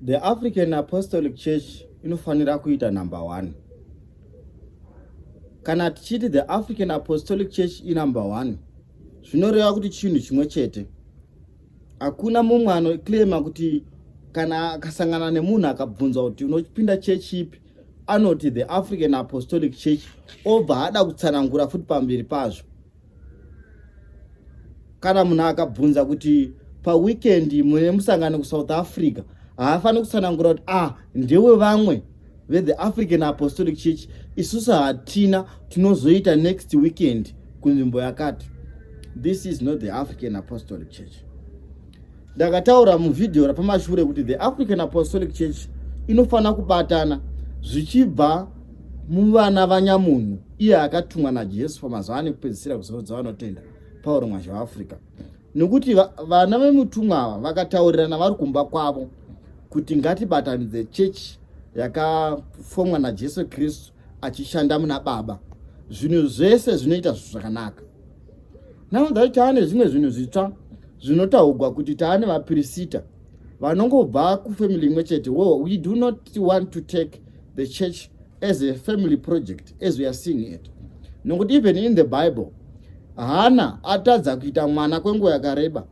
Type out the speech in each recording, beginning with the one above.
The African Apostolic Church inofanira kuita number 1. Kana tichiti the African Apostolic Church number 1, zvinoreva kuti chinhu chimwe chete. Hakuna mumwe anoclaima kuti kana akasangana nemunhu akabvunza kuti unopinda church ipi, anoti the African Apostolic Church, obva hada kutsanangura futi pamberi pazvo. Kana munhu akabvunza kuti paweekend mune musangano kuSouth Africa, haafani kutsanangura kuti ndewe vamwe the African Apostolic Church, isusu hatina tinozoita next weekend kunzvimbo yakati. This is not the African Apostolic Church. Ndakataura muvidheo rapamashure kuti the African Apostolic Church inofana kubatana zvichibva muvana vanyamunhu iye akatumwa naJesu pamazuva anekupedzisira kuzodza vanotenda Pauro Mwazha waAfrica. Nokuti vana vemutumwa ava vakataurirana vari kumba kwavo kuti ngatibatanidze church yakafomwa naJesu Kristu achishanda muna Baba. Zvinhu zvese zvinoita zvakanaka. Now that taane zvimwe zvinhu zvitsva zvinotaurwa kuti taane vapirisita vanongobva kufamily imwe chete. We do not want to take the church as a family project as we are seeing it. Nokuti even in the Bible, Hana atadza kuita mwana kwenguva yakareba,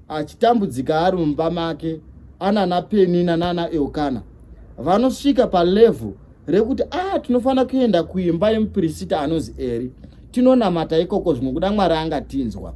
achitambudzika ari mumba make, ana naPenina nana Eukana. Vanosvika palevel rekuti tinofana kuenda kuimba yemupirisita anozi Eri, tinonamata ikoko zvimwe kuda Mwari angatinzwa.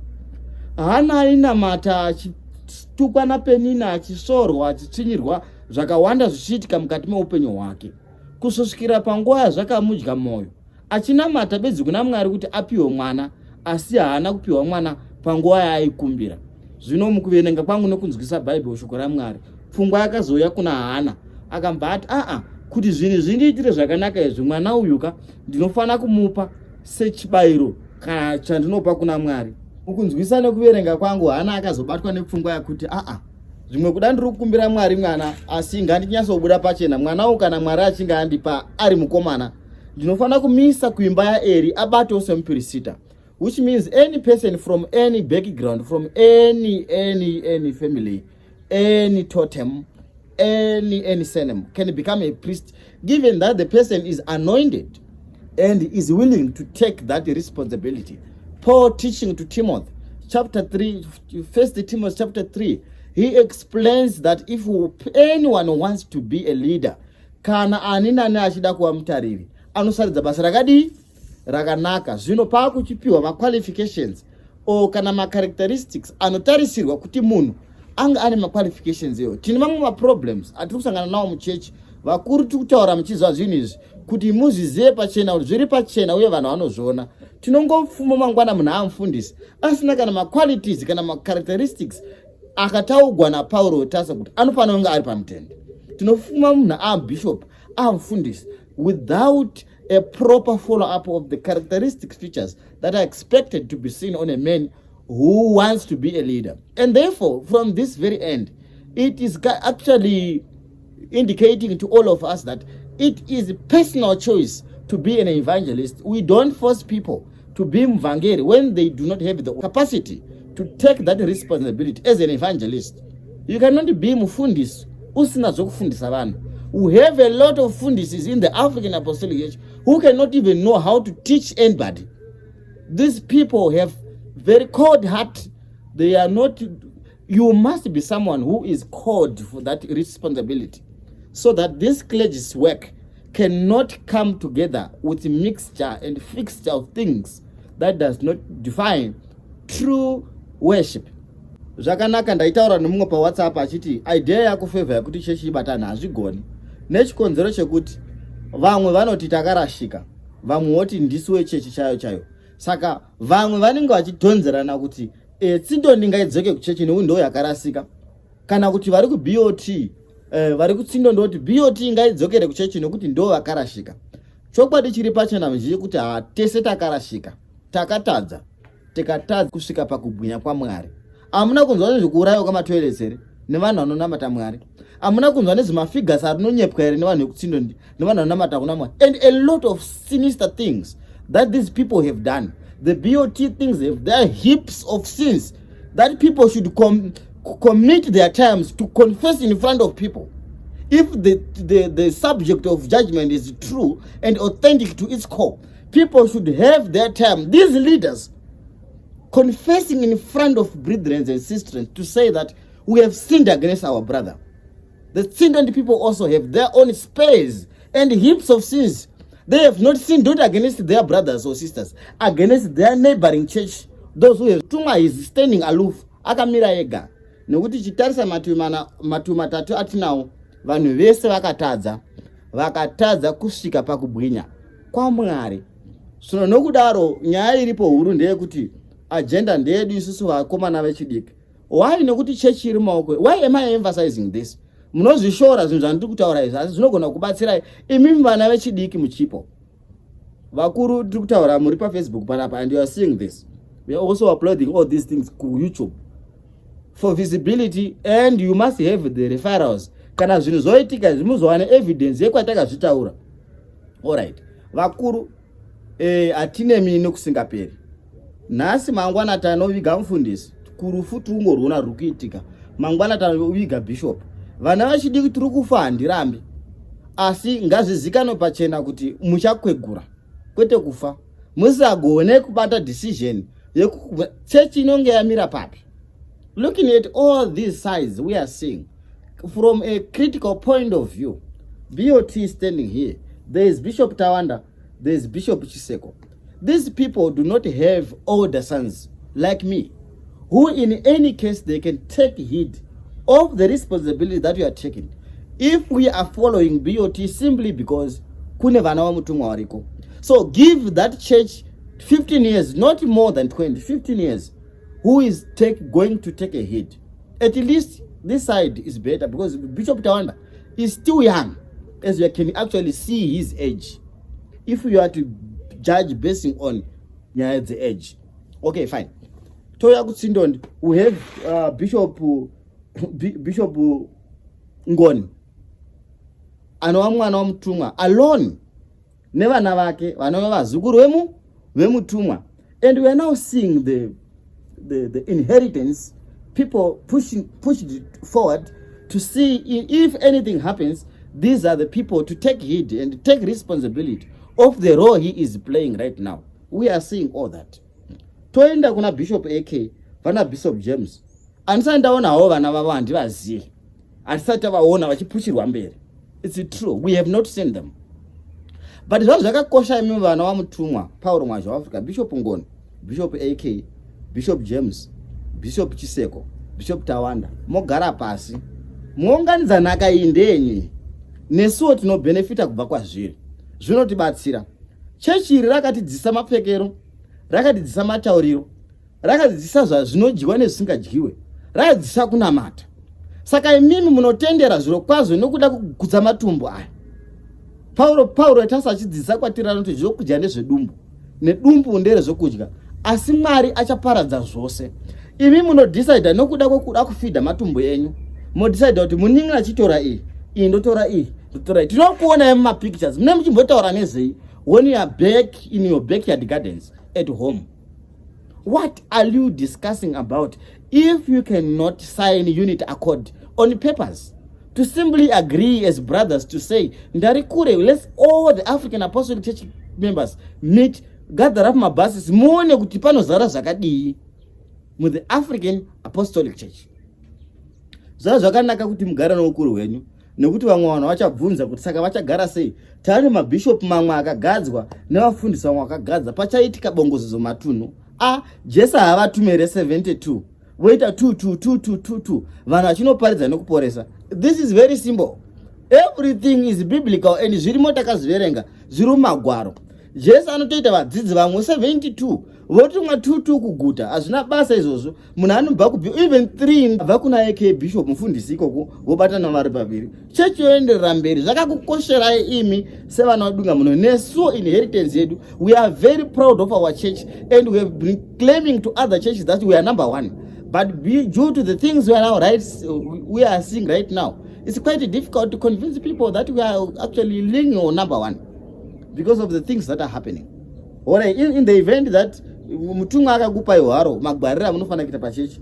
Hana ainamata achitukwa naPenina, achisorwa, achitsvinyirwa, zvakawanda zvichiitika mukati meupenyu hwake, kusvosvikira panguva yazvakamudya mwoyo. Achinamata bedzi kuna Mwari kuti apiwe mwana, asi haana kupiwa mwana panguva yaaikumbira. Zvino mukuverenga kwangu nokunzwisa Bhaibheri shoko raMwari, pfungwa yakazouya kuna Hana, akabva ati kuti zvinhu zvindiitire zvakanaka izvi, mwana uyuka ndinofana kumupa sechibayiro kana chandinopa kuna Mwari. Mukunzwisa nokuverenga kwangu, Hana akazobatwa nepfungwa yakuti zvimwe kuda ndiri kukumbira Mwari mwana, asi ngandinyasobuda pachena mwana kana Mwari achinge andipa ari mukomana, ndinofana kumisa kuimba yaEri abatewo semupirisita. Which means any person from any background, from any family, any totem, any surname can become a priest, given that the person is anointed and is willing to take that responsibility. Paul teaching to Timothy, chapter 3, 1 Timothy chapter 3, he explains that if anyone wants to be a leader, kana aninane achida kuva mutariri, anosaridza basa rakadi rakanaka. Zvino paakuchipiwa ma-qualifications o kana ma-characteristics anotarisirwa kuti munhu anga ane ma-qualifications ewo. Tine mamwe ma-problems atiri kusangana nawo muchechi, vakuru tiri kutaura muchizwa zvinhu izvi kuti muzvizive pachena kuti zviri pachena uye vanhu vanozviona. Tinongopfuma mangwana munhu amufundisi asina kana ma-qualities kana ma-characteristics akataurwa naPauro wetasa kuti anofanira kunge ari pamutende. Tinofuma munhu amubishop amufundisi without a proper follow-up of the characteristic features that are expected to be seen on a man who wants to be a leader. And therefore, from this very end, it is actually indicating to all of us that it is a personal choice to be an evangelist. We don't force people to be mvangeri when they do not have the capacity to take that responsibility as an evangelist. You cannot be mufundisi usina zvokufundisa vanhu. We have a lot of fundisis in the African Apostolic Church who cannot even know how to teach anybody. These people have very cold heart. They are not. You must be someone who is called for that responsibility, so that this clergy's work cannot come together with a mixture and fixture of things that does not define true worship. Zvakanaka ndaitaura nemumwe paWhatsApp achiti idea yako favor yakuti chechi ibatana hazvigoni. Nechikonzero chekuti vamwe vanoti takarashika, vamwe voti ndisi wechechi chayo. Saka vamwe vanenge vachidhonzerana kuti tsindo ndingaidzoke kuchechi neu ndo yakarasika, kana kuti vari kuBOT vari kutsindo ndoti BOT ngaidzokere kuchechi nekuti ndo vakarashika. Chokwadi chiri pachena muzhinji kuti tese takarashika, takatadza, tikatadza kusvika pakubwinya kwaMwari. Amuna kunzwa nezvekuurayiwa kwamatoilets here nevanhu vanonamata Mwari. Amuna kunzwa nezvemafigures arinonyepwa here nevanhu vekutsindo nevanhu vanonamata kuna Mwari. And a lot of sinister things that these people have done. The BOT things have their heaps of sins that people should commit their times to confess in front of people. If the subject of judgment is true and authentic to its core, people should have their time, these leaders, confessing in front of brethren and sisters to say that we have sinned against our brother. The sinned people also have their own space and heaps of sins. They have not sinned not against their brothers or sisters, against their neighboring church. Those who have Tuma is standing aloof. Akamira ega. Nokuti chitarisa matu matatu atinawo vanhu vese vakatadza kusvika pakubwinya kwaMwari. Sono nokudaro nyaya iripo huru ndeyekuti agenda ndeyedu isusu vakomana vechidiki. Why nokuti church iri maoko? Why am I emphasizing this? Munozvishora zvinhu zvandiri kutaura izvi asi zvinogona kubatsirai imimi vana vechidiki muchipo. Vakuru tiri kutaura muri paFacebook panapa and you are seeing this. We are also uploading all these things to YouTube for visibility, and you must have the referrals. Kana zvinhu zoitika muzowana evidence yekwatakazvitaura. All right. Vakuru atine mino kusingaperi. Nhasi mangwana tanoviga mufundisi kurufu tungorwona rukuitika. Mangwana tanoviga bishop. Vana vachidiki tiri kufa handirambi. Asi ngazvizikanwe pachena kuti muchakwegura kwete kufa. Musagone kubata decision church inonge yamira papi. Looking at all these sides we are seeing from a critical point of view. BOT is standing here. There is Bishop Tawanda. There is Bishop Chiseko. These people do not have older sons like me, who in any case they can take heed of the responsibility that you are taking. If we are following BOT simply because kune vana vemutumwa variko. So give that church 15 years, not more than 20, 15 years. Who is going to take a hit? At least this side is better because Bishop Tawanda is still young, as you can actually see his age. If you are to judge basing on the age. Okay, fine. Toya Kutsindon, we have Bishop Ngoni. Anoamwana mutumwa alone. Never navake, vanova zukuru vemutumwa. And we are now seeing the inheritance, people pushed it forward to see if anything happens. These are the people to take heed and take responsibility of the role he is playing right now. We are seeing all that. Toenda kuna Bishop AK, Vana Bishop James. Ansandaona hao vana vavo handivazivi. Andisati vaona vachipushirwa mberi. It's true. We have not seen them. But zvakakosha imi vana vamutumwa Paul Mwazha Africa, Bishop Ngoni, Bishop AK, Bishop James, Bishop Chiseko, Bishop Tawanda, mogara pasi. Muunganidza nhaka iyi ndenyi. Nesuwo tinobenefita kubva kwazviri. Zvinotibatsira. Chechi iri rakatidzisa mapfekero, rakatidzisa matauriro, rakatidzisa zvinodyiwa nezvisingadyiwe, rakatidzisa kunamata. Saka imimi munotendera zviro kwazvo nokuda kugutsa matumbu aya. Paulo etasa achidzidzisa kwatiri anoti zvokudya ndezvedumbu, nedumbu nderezvokudya, asi Mwari achaparadza zvose. Imi munodecide nokuda kwokuda kufidha matumbu enyu. Munodecide kuti muningi achitora iyi ndotora iyi. Tinokuona mumapictures. Mune muchimbotaura nezvei when you are back in your backyard gardens at home. What are you discussing about if you cannot sign unit accord on papers? To simply agree as brothers to say, Ndarikure, let's all the African Apostolic Church members meet, gather up my buses, muone kuti panozara zvakadii with the African Apostolic Church. Zvakanaka kuti mugara noukuru hwenyu, nekuti vamwe vanhu vachabvunza kuti saka vachagara sei. Tane mabishop mamwe akagadzwa nevafundisi vamwe vakagadzwa, pachaitika bongozozo matunhu. Jesu havatumere 72. Voita 2 vanhu vachinoparidza nokuporesa. This is very simple. Everything is biblical and zvirimo takazviverenga zviri mumagwaro. Jesu anotoita vadzidzi vamwe 72 votumwa 2 kuguta. Hazvina basa izvozvo. Munhu anobva kubva even 3 abva kuna AK Bishop mufundisi ikoko vobatana vari paviri. Chechi yoenderera mberi. Zvakakukosherai imi sevana vadunga muno. Nesu inheritance yedu. We are very proud of our church and we have been claiming to other churches that we are number 1. But due to the things we are seeing right now, it's quite difficult to convince people that we are actually leaning on number 1 because of the things that are happening. Or in the event that mutumwa akakupa ihwaro magwarira munofana kuita pachechi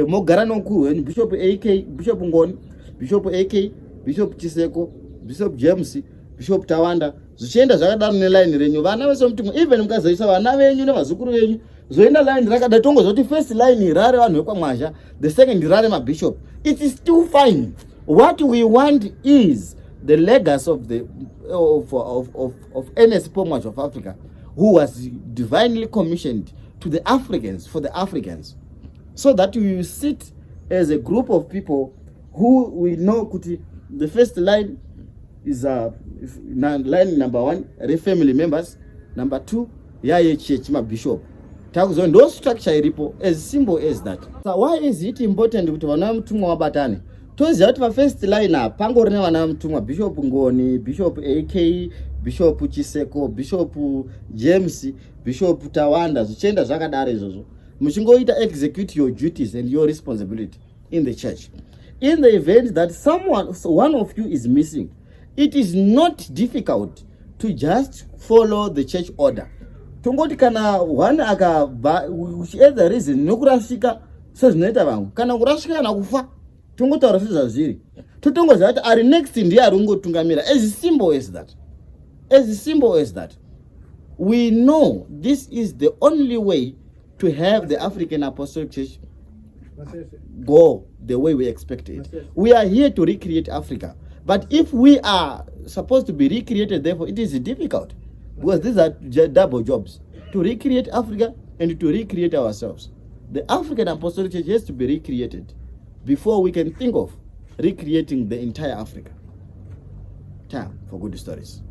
mogara nokuru Bishop AK, Bishop Ngoni, Bishop AK, Bishop Chiseko, Bishop James, Bishop Tawanda, zvichienda zvakadaro neline renyu, vana vese mutumwa, even mukazoisa vana venyu nevazukuru venyu, zoenda line rakada tongozoti first line rare vanhu vekwamwazha, the second rare mabishop. It is still fine. What we want is the legacy of the of Ernest Mwazha of Africa, who was divinely commissioned to the Africans, for the Africans, so that we will sit as a group of people who we know the first line is line number 1, family members, number 2, church bishop. No structure iripo, as simple as that. So why is it important kuti vana vemutumwa vabatane? Toziva kuti first line apa pangorine vana vemutumwa, Bishop Ngoni, Bishop AK, Bishop Chiseko, Bishop James, Bishop Tawanda, zvichienda zvakadaro izvozvo. Muchingoita execute your duties and your responsibility in the church. In the event that one of you is missing, it is not difficult to just follow the church order. Tongoti kana one whichever reason nokurashika sezvinoita vamwe, kana kurashika kana kufa, tongotaura sezvazviri, totongoziva kuti ari next ndiye ari kungotungamira. As simple as that. As simple as that. We know this is the only way to have the African Apostolic Church go the way we expect it. We are here to recreate Africa. But if we are supposed to be recreated, therefore it is difficult. Because these are double jobs. To recreate Africa and to recreate ourselves. The African Apostolic Church has to be recreated before we can think of recreating the entire Africa. Time for good stories.